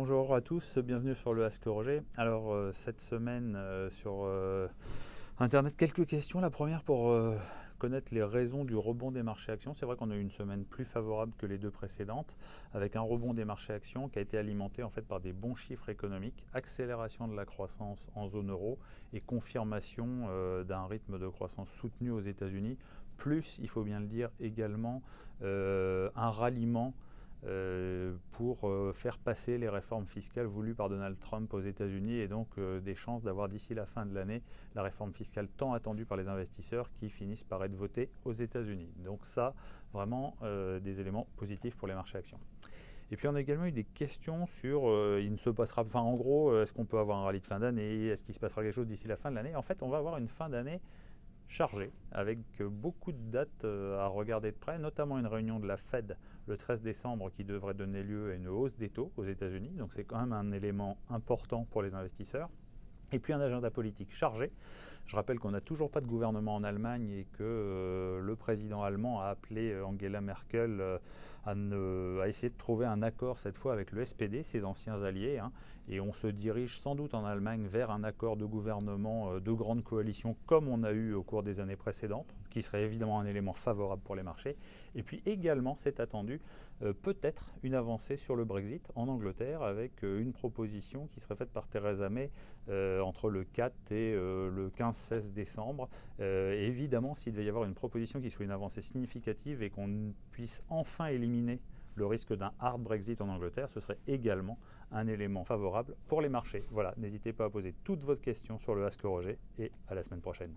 Bonjour à tous, bienvenue sur le Ask Roger. Alors cette semaine sur Internet, quelques questions. La première pour connaître les raisons du rebond des marchés actions. C'est vrai qu'on a eu une semaine plus favorable que les deux précédentes, avec un rebond des marchés actions qui a été alimenté en fait par des bons chiffres économiques, accélération de la croissance en zone euro et confirmation d'un rythme de croissance soutenu aux États-Unis, plus, il faut bien le dire, également un ralliement pour faire passer les réformes fiscales voulues par Donald Trump aux États-Unis et donc des chances d'avoir d'ici la fin de l'année la réforme fiscale tant attendue par les investisseurs qui finissent par être votée aux États-Unis. Donc ça, vraiment des éléments positifs pour les marchés actions. Et puis on a également eu des questions sur il ne se passera, enfin en gros, est-ce qu'on peut avoir un rallye de fin d'année, est-ce qu'il se passera quelque chose d'ici la fin de l'année. En fait, on va avoir une fin d'année chargé, avec beaucoup de dates à regarder de près, notamment une réunion de la Fed le 13 décembre qui devrait donner lieu à une hausse des taux aux États-Unis. Donc c'est quand même un élément important pour les investisseurs. Et puis un agenda politique chargé. Je rappelle qu'on n'a toujours pas de gouvernement en Allemagne et que le président allemand a appelé Angela Merkel à essayer de trouver un accord cette fois avec le SPD, ses anciens alliés. Et on se dirige sans doute en Allemagne vers un accord de gouvernement de grande coalition comme on a eu au cours des années précédentes, qui serait évidemment un élément favorable pour les marchés. Et puis également, c'est attendu, peut-être une avancée sur le Brexit en Angleterre avec une proposition qui serait faite par Theresa May entre le 4 et le 15-16 décembre. Évidemment, s'il devait y avoir une proposition qui soit une avancée significative et qu'on puisse enfin éliminer le risque d'un hard Brexit en Angleterre, ce serait également un élément favorable pour les marchés. Voilà, n'hésitez pas à poser toutes vos questions sur le Ask Roger et à la semaine prochaine.